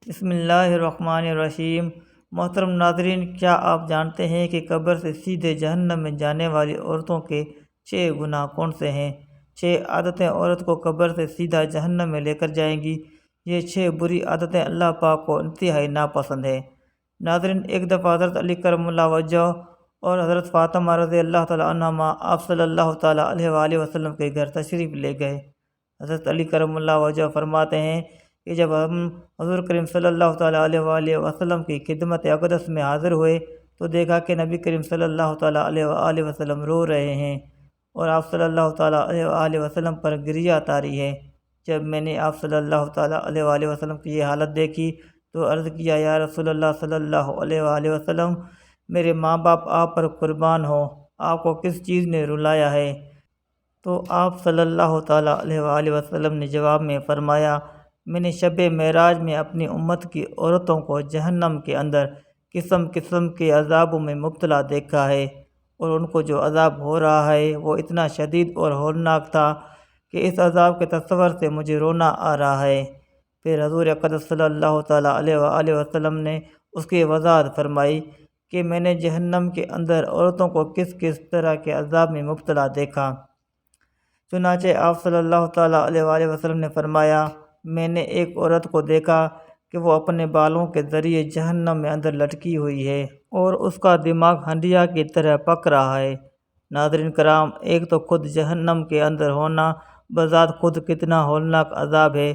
بسم اللہ الرحمن الرحیم۔ محترم ناظرین، کیا آپ جانتے ہیں کہ قبر سے سیدھے جہنم میں جانے والی عورتوں کے 6 گناہ کون سے ہیں؟ 6 عادتیں عورت کو قبر سے سیدھا جہنم میں لے کر جائیں گی۔ یہ 6 بری عادتیں اللہ پاک کو انتہائی ناپسند ہیں۔ ناظرین، ایک دفعہ حضرت علی کرم اللہ وجہہ اور حضرت فاطمہ رضی اللہ تعالیٰ عنہما آپ صلی اللہ تعالیٰ علیہ وآلہ وسلم کے گھر تشریف لے گئے۔ حضرت علی کرم اللہ وجہہ فرماتے ہیں کہ جب ہم حضور کریم صلی اللہ تعالیٰ علیہ وآلہ وسلم کی خدمت اقدس میں حاضر ہوئے تو دیکھا کہ نبی کریم صلی اللہ تعالیٰ علیہ وآلہ وسلم رو رہے ہیں اور آپ صلی اللہ تعالیٰ علیہ وآلہ وسلم پر گریہ طاری ہے۔ جب میں نے آپ صلی اللہ تعالیٰ علیہ وآلہ وسلم کی یہ حالت دیکھی تو عرض کیا، یا رسول اللہ صلی اللہ علیہ وآلہ وسلم، میرے ماں باپ آپ پر قربان ہو، آپ کو کس چیز نے رلایا ہے؟ تو آپ صلی اللہ تعالیٰ علیہ وآلہ وسلم نے جواب میں فرمایا، میں نے شب معراج میں اپنی امت کی عورتوں کو جہنم کے اندر قسم قسم کے عذابوں میں مبتلا دیکھا ہے، اور ان کو جو عذاب ہو رہا ہے وہ اتنا شدید اور ہولناک تھا کہ اس عذاب کے تصور سے مجھے رونا آ رہا ہے۔ پھر حضور اقدس صلی اللہ تعالیٰ علیہ وآلہ وسلم نے اس کی وضاحت فرمائی کہ میں نے جہنم کے اندر عورتوں کو کس کس طرح کے عذاب میں مبتلا دیکھا۔ چنانچہ آپ صلی اللہ تعالیٰ علیہ وآلہ وسلم نے فرمایا، میں نے ایک عورت کو دیکھا کہ وہ اپنے بالوں کے ذریعے جہنم میں اندر لٹکی ہوئی ہے اور اس کا دماغ ہنڈیا کی طرح پک رہا ہے۔ ناظرین کرام، ایک تو خود جہنم کے اندر ہونا بذات خود کتنا ہولناک عذاب ہے،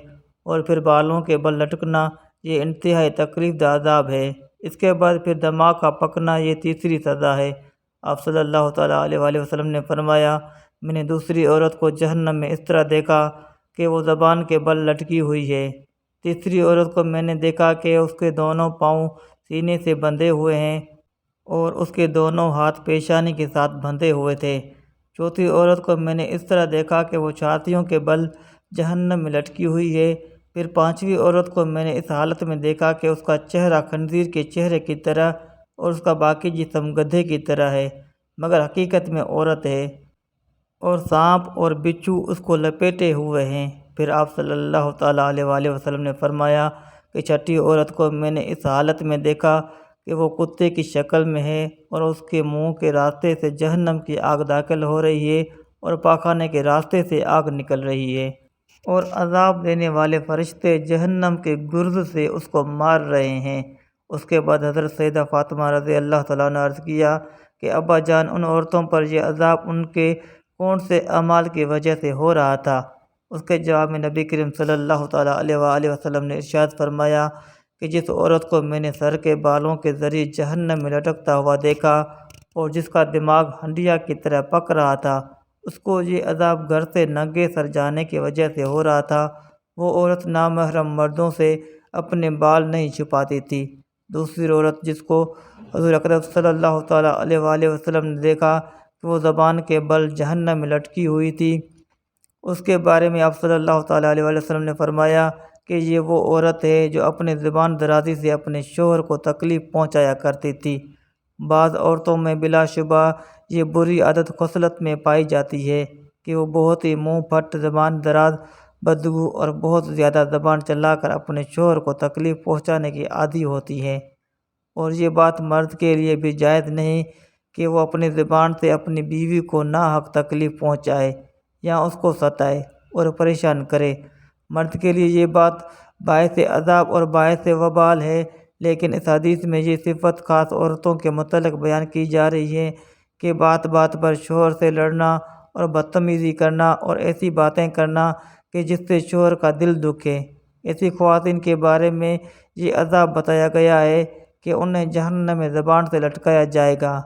اور پھر بالوں کے بل لٹکنا یہ انتہائی تکلیف دہ عذاب ہے۔ اس کے بعد پھر دماغ کا پکنا یہ تیسری سزا ہے۔ آپ صلی اللہ تعالیٰ علیہ وآلہ وسلم نے فرمایا، میں نے دوسری عورت کو جہنم میں اس طرح دیکھا کہ وہ زبان کے بل لٹکی ہوئی ہے۔ تیسری عورت کو میں نے دیکھا کہ اس کے دونوں پاؤں سینے سے بندھے ہوئے ہیں اور اس کے دونوں ہاتھ پیشانی کے ساتھ بندھے ہوئے تھے۔ چوتھی عورت کو میں نے اس طرح دیکھا کہ وہ چھاتیوں کے بل جہنم میں لٹکی ہوئی ہے۔ پھر پانچویں عورت کو میں نے اس حالت میں دیکھا کہ اس کا چہرہ خنزیر کے چہرے کی طرح اور اس کا باقی جسم گدھے کی طرح ہے، مگر حقیقت میں عورت ہے، اور سانپ اور بچھو اس کو لپیٹے ہوئے ہیں۔ پھر آپ صلی اللہ تعالیٰ علیہ وآلہ وسلم نے فرمایا کہ چھٹی عورت کو میں نے اس حالت میں دیکھا کہ وہ کتے کی شکل میں ہے اور اس کے منہ کے راستے سے جہنم کی آگ داخل ہو رہی ہے اور پاخانے کے راستے سے آگ نکل رہی ہے، اور عذاب دینے والے فرشتے جہنم کے گرز سے اس کو مار رہے ہیں۔ اس کے بعد حضرت سیدہ فاطمہ رضی اللہ تعالیٰ نے عرض کیا کہ ابا جان، ان عورتوں پر یہ عذاب ان کے کون سے اعمال کی وجہ سے ہو رہا تھا؟ اس کے جواب میں نبی کریم صلی اللہ تعالیٰ علیہ وآلہ وسلم نے ارشاد فرمایا کہ جس عورت کو میں نے سر کے بالوں کے ذریعے جہنم میں لٹکتا ہوا دیکھا اور جس کا دماغ ہنڈیا کی طرح پک رہا تھا، اس کو یہ عذاب گھر سے ننگے سر جانے کی وجہ سے ہو رہا تھا۔ وہ عورت نامحرم مردوں سے اپنے بال نہیں چھپاتی تھی۔ دوسری عورت جس کو حضور اقدس صلی اللہ تعالیٰ علیہ وآلہ وسلم نے دیکھا کہ وہ زبان کے بل جہنم میں لٹکی ہوئی تھی، اس کے بارے میں آپ صلی اللہ تعالیٰ علیہ وآلہ وسلم نے فرمایا کہ یہ وہ عورت ہے جو اپنے زبان درازی سے اپنے شوہر کو تکلیف پہنچایا کرتی تھی۔ بعض عورتوں میں بلا شبہ یہ بری عادت خصلت میں پائی جاتی ہے کہ وہ بہت ہی منہ پھٹ، زبان دراز، بدگو اور بہت زیادہ زبان چلا کر اپنے شوہر کو تکلیف پہنچانے کی عادی ہوتی ہے، اور یہ بات مرد کے لیے بھی جائز نہیں کہ وہ اپنی زبان سے اپنی بیوی کو ناحق تکلیف پہنچائے یا اس کو ستائے اور پریشان کرے۔ مرد کے لیے یہ بات باعث عذاب اور باعث وبال ہے، لیکن اس حدیث میں یہ صفت خاص عورتوں کے متعلق بیان کی جا رہی ہے کہ بات بات پر شوہر سے لڑنا اور بدتمیزی کرنا اور ایسی باتیں کرنا کہ جس سے شوہر کا دل دکھے۔ ایسی خواتین کے بارے میں یہ عذاب بتایا گیا ہے کہ انہیں جہنم میں زبان سے لٹکایا جائے گا۔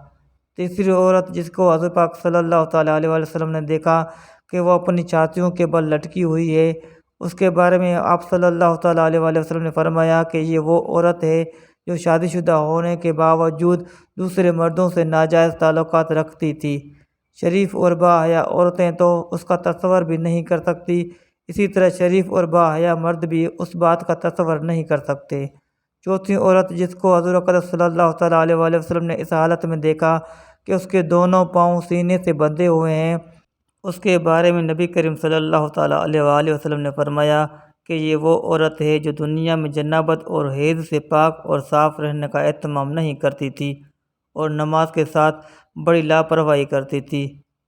تیسری عورت جس کو حضور پاک صلی اللہ تعالیٰ علیہ وآلہ وسلم نے دیکھا کہ وہ اپنی چھاتیوں کے بل لٹکی ہوئی ہے، اس کے بارے میں آپ صلی اللہ تعالیٰ علیہ وآلہ وسلم نے فرمایا کہ یہ وہ عورت ہے جو شادی شدہ ہونے کے باوجود دوسرے مردوں سے ناجائز تعلقات رکھتی تھی۔ شریف اور باحیا عورتیں تو اس کا تصور بھی نہیں کر سکتی، اسی طرح شریف اور باحیا مرد بھی اس بات کا تصور نہیں کر سکتے۔ چوتھی عورت جس کو حضور اقدس صلی اللہ تعالیٰ علیہ وآلہ وسلم نے اس حالت میں دیکھا کہ اس کے دونوں پاؤں سینے سے بندھے ہوئے ہیں، اس کے بارے میں نبی کریم صلی اللہ تعالیٰ علیہ وآلہ وسلم نے فرمایا کہ یہ وہ عورت ہے جو دنیا میں جنابت اور حیض سے پاک اور صاف رہنے کا اہتمام نہیں کرتی تھی اور نماز کے ساتھ بڑی لاپرواہی کرتی تھی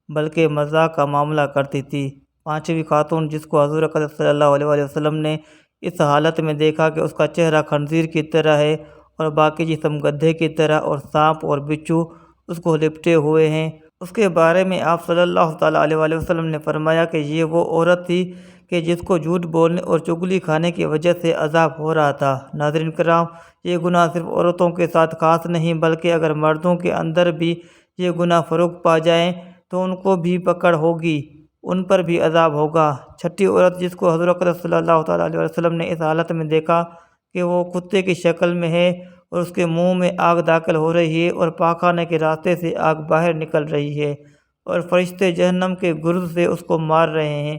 بلکہ مذاق کا معاملہ کرتی تھی۔ پانچویں خاتون جس کو حضور اقدس صلی اللہ علیہ وسلم نے اس حالت میں دیکھا کہ اس کا چہرہ خنزیر کی طرح ہے اور باقی جسم گدھے کی طرح اور سانپ اور بچھو اس کو لپٹے ہوئے ہیں، اس کے بارے میں آپ صلی اللہ تعالیٰ علیہ وسلم نے فرمایا کہ یہ وہ عورت تھی کہ جس کو جھوٹ بولنے اور چغلی کھانے کی وجہ سے عذاب ہو رہا تھا۔ ناظرین کرام، یہ گناہ صرف عورتوں کے ساتھ خاص نہیں بلکہ اگر مردوں کے اندر بھی یہ گناہ فروغ پا جائیں تو ان کو بھی پکڑ ہوگی، ان پر بھی عذاب ہوگا۔ چھٹی عورت جس کو حضور اکرم صلی اللہ تعالیٰ علیہ وسلم نے اس حالت میں دیکھا کہ وہ کتے کی شکل میں ہے اور اس کے منہ میں آگ داخل ہو رہی ہے اور پاخانے کے راستے سے آگ باہر نکل رہی ہے اور فرشتے جہنم کے گرد سے اس کو مار رہے ہیں،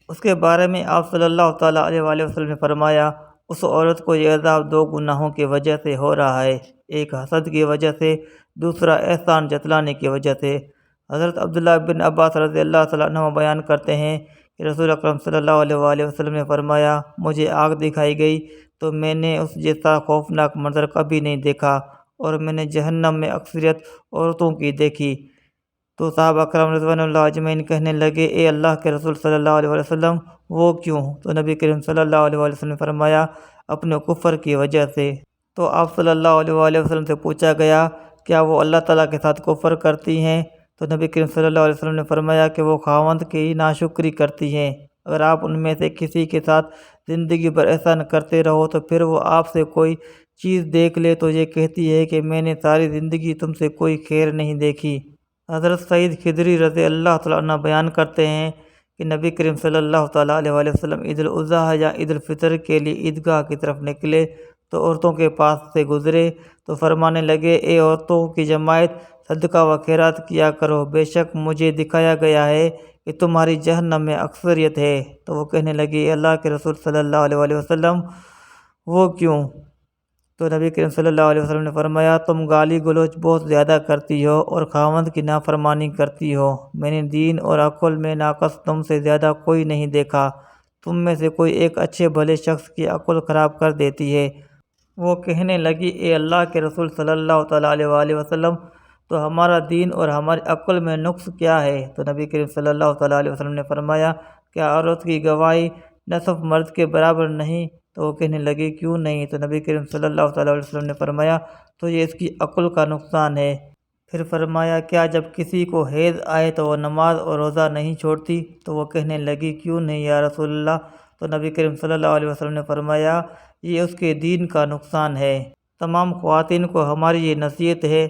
اس کے بارے میں آپ صلی اللہ تعالیٰ علیہ وسلم نے فرمایا اس عورت کو یہ عذاب دو گناہوں کی وجہ سے ہو رہا ہے، ایک حسد کی وجہ سے، دوسرا احسان جتلانے کی وجہ سے۔ حضرت عبداللہ بن عباس رضی اللہ تعالیٰ عنہ بیان کرتے ہیں کہ رسول اکرم صلی اللہ علیہ وسلم نے فرمایا مجھے آگ دکھائی گئی تو میں نے اس جیسا خوفناک منظر کبھی نہیں دیکھا اور میں نے جہنم میں اکثریت عورتوں کی دیکھی۔ تو صحابہ کرام رضوان اللہ اجمعین کہنے لگے اے اللہ کے رسول صلی اللہ علیہ وسلم وہ کیوں؟ تو نبی کریم صلی اللہ علیہ وسلم نے فرمایا اپنے کفر کی وجہ سے۔ تو آپ صلی اللہ علیہ وسلم سے پوچھا گیا کیا وہ اللہ تعالیٰ کے ساتھ کفر کرتی ہیں؟ تو نبی کریم صلی اللہ علیہ وسلم نے فرمایا کہ وہ خاوند کی ناشکری کرتی ہیں۔ اگر آپ ان میں سے کسی کے ساتھ زندگی بھر ایسا نہ کرتے رہو تو پھر وہ آپ سے کوئی چیز دیکھ لے تو یہ کہتی ہے کہ میں نے ساری زندگی تم سے کوئی خیر نہیں دیکھی۔ حضرت سعید خدری رضی اللہ تعالیٰ عنہ بیان کرتے ہیں کہ نبی کریم صلی اللہ تعالیٰ علیہ وسلم عید الاضحیٰ یا عید الفطر کے لیے عیدگاہ کی طرف نکلے تو عورتوں کے پاس سے گزرے تو فرمانے لگے اے عورتوں کی جماعت صدقہ و خیرات کیا کرو، بے شک مجھے دکھایا گیا ہے کہ تمہاری جہنم میں اکثریت ہے۔ تو وہ کہنے لگی اے اللہ کے رسول صلی اللہ علیہ وسلم وہ کیوں؟ تو نبی کریم صلی اللہ علیہ وسلم نے فرمایا تم گالی گلوچ بہت زیادہ کرتی ہو اور خاوند کی نافرمانی کرتی ہو، میں نے دین اور عقل میں ناقص تم سے زیادہ کوئی نہیں دیکھا، تم میں سے کوئی ایک اچھے بھلے شخص کی عقل خراب کر دیتی ہے۔ وہ کہنے لگی اے اللہ کے رسول صلی اللہ تعالیٰ علیہ وسلم تو ہمارا دین اور ہماری عقل میں نقص کیا ہے؟ تو نبی کریم صلی اللہ تعالیٰ علیہ وسلم نے فرمایا کیا عورت کی گواہی نصف مرد کے برابر نہیں؟ تو وہ کہنے لگی کیوں نہیں؟ تو نبی کریم صلی اللہ تعالیٰ علیہ وسلم نے فرمایا تو یہ اس کی عقل کا نقصان ہے۔ پھر فرمایا کیا جب کسی کو حیض آئے تو وہ نماز اور روزہ نہیں چھوڑتی؟ تو وہ کہنے لگی کیوں نہیں یا رسول اللہ؟ تو نبی کریم صلی اللہ علیہ وسلم نے فرمایا یہ اس کے دین کا نقصان ہے۔ تمام خواتین کو ہماری یہ نصیحت ہے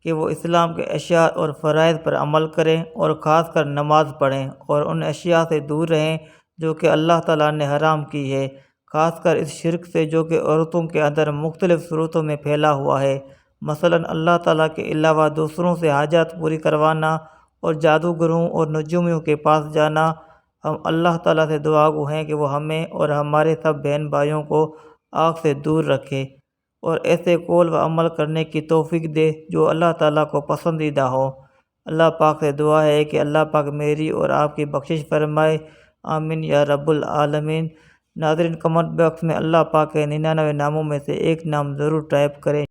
کہ وہ اسلام کے اشعار اور فرائض پر عمل کریں اور خاص کر نماز پڑھیں اور ان اشیاء سے دور رہیں جو کہ اللہ تعالیٰ نے حرام کی ہے، خاص کر اس شرک سے جو کہ عورتوں کے اندر مختلف صورتوں میں پھیلا ہوا ہے، مثلا اللہ تعالیٰ کے علاوہ دوسروں سے حاجات پوری کروانا اور جادوگروں اور نجومیوں کے پاس جانا۔ ہم اللہ تعالیٰ سے دعا گو ہیں کہ وہ ہمیں اور ہمارے سب بہن بھائیوں کو آگ سے دور رکھے اور ایسے قول و عمل کرنے کی توفیق دے جو اللہ تعالیٰ کو پسندیدہ ہو۔ اللہ پاک سے دعا ہے کہ اللہ پاک میری اور آپ کی بخشش فرمائے، آمین یا رب العالمین۔ ناظرین کمنٹ باکس میں اللہ پاک کے 99 ناموں میں سے ایک نام ضرور ٹائپ کریں۔